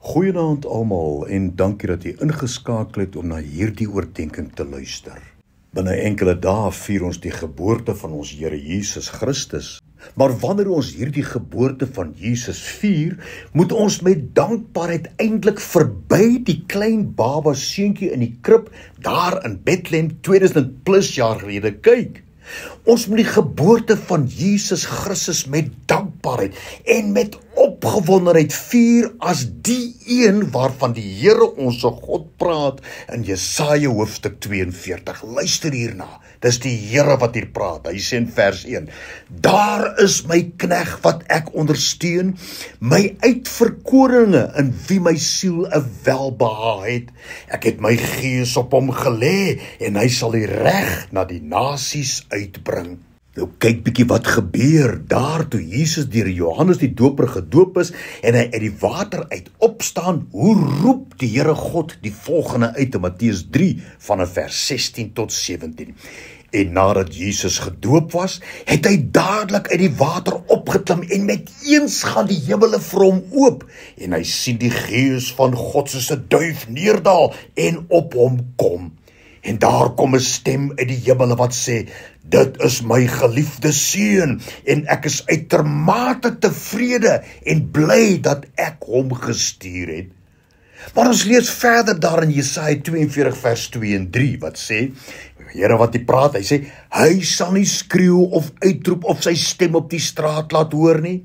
Goeienaand almal en dankie dat jy ingeskakel het om na hierdie oordeenking te luister. Binne enkele dae vier ons die geboorte van ons Here Jesus Christus. Maar wanneer ons hierdie geboorte van Jesus vier, moet ons met dankbaarheid eintlik verby die klein baba seentjie in die krib daar in Bethlehem 2000 plus jaar gelede kyk. Ons moet die geboorte van Jesus Christus met dankbaarheid en met opgewondenheid vier as die een waarvan die Here ons God praat in Jesaja hoofstuk 42. Luister hierna, dis die Here wat hier praat. Hy sê in vers 1, daar is my knegt wat ek ondersteun, my uitverkorene in wie my siel 'n welbehae het. Ek het my gees op hom gelê en hy sal die reg na die nasies uitbring. Nou kyk bietjie wat gebeur daar toe Jesus deur Johannes die Doper gedoop is en hy uit die water uit opstaan. Hoe roep die Here God die volgende uit in Matteus 3 vanaf vers 16 tot 17. En nadat Jesus gedoop was, het hy dadelik uit die water opgeklim en met eens gaan die hemele vir hom oop en hy sien die Gees van God soos 'n duif neerdal en op hom kom. En daar kom 'n stem uit die hemele wat sê, dit is my geliefde seun en ek is uitermate tevrede en bly dat ek hom gestuur het. Maar ons lees verder daar in Jesaja 42 vers 2 en 3 wat sê, Here wat hy praat, hy sê, hy sal nie skreeu of uitroep of sy stem op die straat laat hoor nie.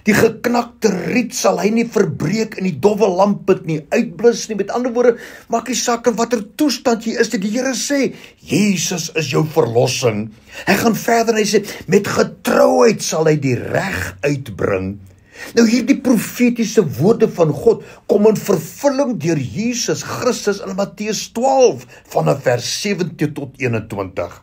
Die geknakte riet sal hy nie verbreek en die dowwe lampet nie uitblus nie. Met ander woorde, maak nie saak in watter toestand jy is, die Here sê, Jesus is jou verlossing. Hy gaan verder en hy sê, met getrouheid sal hy die reg uitbring. Nou hierdie profetiese woorde van God kom in vervulling deur Jesus Christus in Matteus 12 vanaf vers 17 tot 21.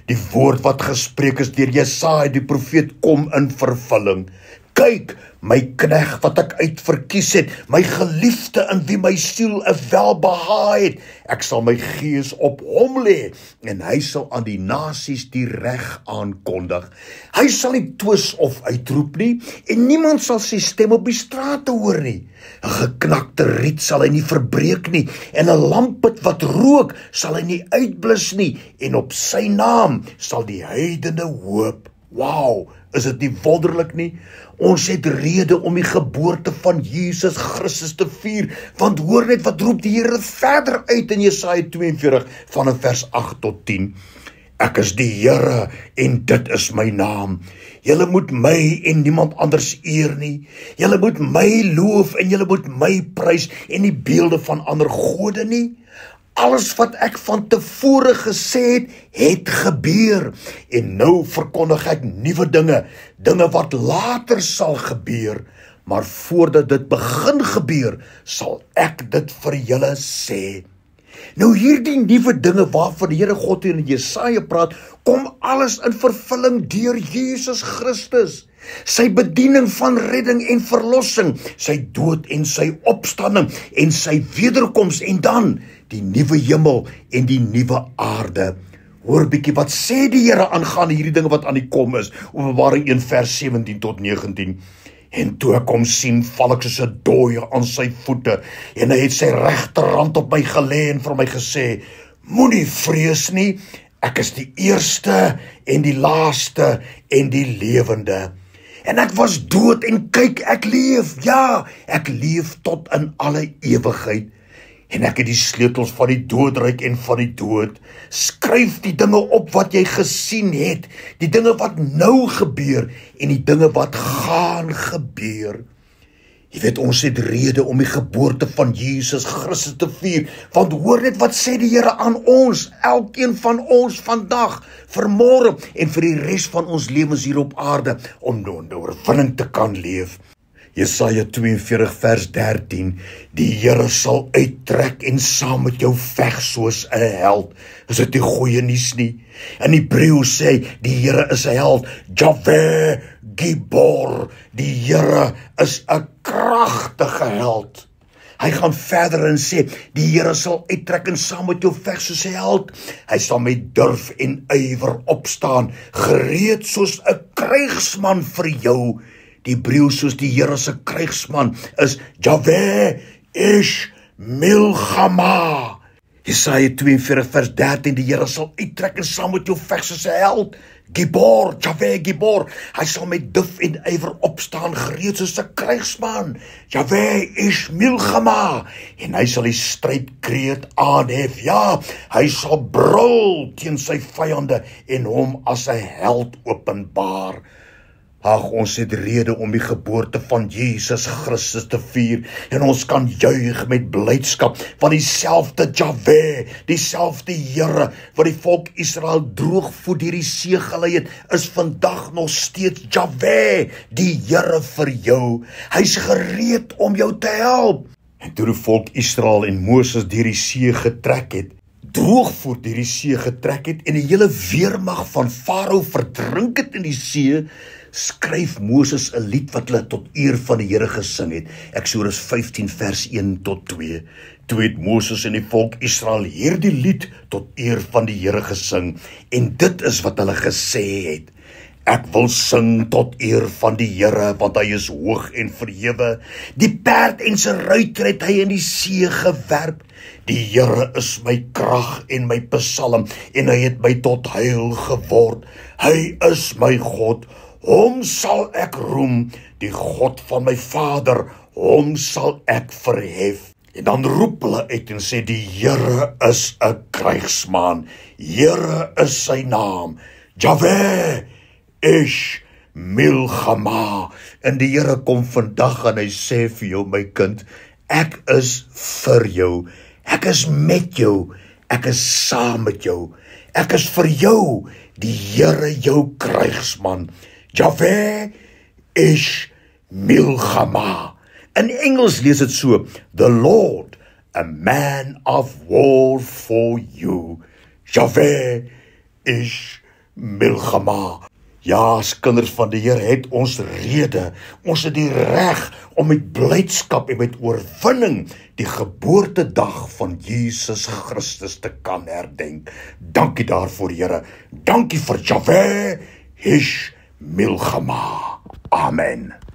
Die woord wat gespreek is deur Jesaja die profeet kom in vervulling. Kyk, my knegt wat ek uitverkies het, my geliefde in wie my siel 'n welbehae het. Ek sal my gees op hom lê en hy sal aan die nasies die reg aankondig. Hy sal nie twis of uitroep nie en niemand sal sy stem op die strate hoor nie. 'n Geknakte riet sal hy nie verbreek nie en 'n lampet wat rook sal hy nie uitblus nie en op sy naam sal die heidene hoop. Wow, is dit nie wonderlik nie? Ons het rede om die geboorte van Jesus Christus te vier, want hoor net wat roep die Here verder uit in Jesaja 42 vanaf vers 8 tot 10. Ek is die Here en dit is my naam. Julle moet my en niemand anders eer nie. Julle moet my loof en julle moet my prys en nie beelde van ander gode nie. Alles wat ek van tevore gesê het, het gebeur. En nou verkondig ek nuwe dinge, dinge wat later sal gebeur. Maar voordat dit begin gebeur, sal ek dit vir julle sê. Nou hierdie nuwe dinge waarvan die Here God hier in Jesaja praat, kom alles in vervulling deur Jesus Christus. Sy bediening van redding en verlossing, sy dood en sy opstanding en sy wederkoms en dan die nuwe hemel en die nuwe aarde. Hoor bietjie wat sê die Here aangaande hierdie dinge wat aan die kom is. Openbaring 1 vers 17 tot 19. En toe ek hom sien, val ek soos 'n dooie aan sy voete en hy het sy regterhand op my gelê en vir my gesê, moenie vrees nie, ek is die eerste en die laaste en die lewende. En ek was dood en kyk, ek leef, ja, ek leef tot in alle ewigheid. En ek het die sleutels van die doodryk en van die dood. Skryf die dinge op wat jy gesien het, die dinge wat nou gebeur en die dinge wat gaan gebeur. Jy weet, ons het rede om die geboorte van Jesus Christus te vier, want hoor net wat sê die Here aan ons, elkeen van ons vandag, vir môre en vir die res van ons lewens hier op aarde, om nou 'n oorwinning te kan leef. Jesaja 42 vers 13, die Here sal uittrek en saam met jou veg soos 'n held. Is dit nie goeie nuus nie? In Hebreëus sê, die Here is 'n held, Jahwe Gibor, die Here is 'n kragtige held. Hy gaan verder en sê, die Here sal uittrek en saam met jou veg soos 'n held. Hy sal met durf en ywer opstaan, gereed soos 'n krygsman vir jou. Die Hebreëus soos die Here se krygsman is Jahwe is Milchama. Jesaja 42 vers 13, die Here sal uittrek en saam met jou veg soos 'n held. Gibor, Jahwe Gibor, hy sal met duf en ywer opstaan, gereed soos 'n krygsman. Jahwe is Milchama, en hy sal die strydkreet aanhef. Ja, hy sal brul teen sy vyande en hom as 'n held openbaar. Ag, ons het rede om die geboorte van Jesus Christus te vier en ons kan juig met blydskap, want dieselfde Jahwe, dieselfde Here wat die volk Israel droogvoet deur die see gelei het, is vandag nog steeds Jahwe, die Here vir jou. Hy's gereed om jou te help. En toe die volk Israel en Moses deur die see getrek het, droogvoet deur die see getrek het en die hele weermag van Farao verdrink het in die see, skryf Moses 'n lied wat hulle tot eer van die Here gesing het. Eksodus 15 vers 1 tot 2. Toe het Moses en die volk Israel hierdie lied tot eer van die Here gesing, en dit is wat hulle gesê het: Ek wil sing tot eer van die Here, want hy is hoog en verhewe. Die perd en sy ruiter het hy in die see gewerp. Die Here is my krag en my psalm, en hy het my tot heil geword. Hy is my God, hom sal ek roem, die God van my vader, hom sal ek verhef. En dan roep hulle uit en sê, die Here is 'n krygsman, Here is sy naam, Jahwe is Milchama. En die Here kom vandag en hy sê vir jou, my kind, ek is vir jou, ek is met jou, ek is saam met jou, ek is vir jou, die Here jou krygsman. Jahwe is Milchama. In Engels lees dit so: The Lord, a man of war for you. Jahwe is Milchama. Ja, as kinders van die Here het ons rede, ons het die reg om met blydskap en met oorwinning die geboortedag van Jesus Christus te kan herdenk. Dankie daarvoor, Here. Dankie vir Jahwe is Milchama. Amen.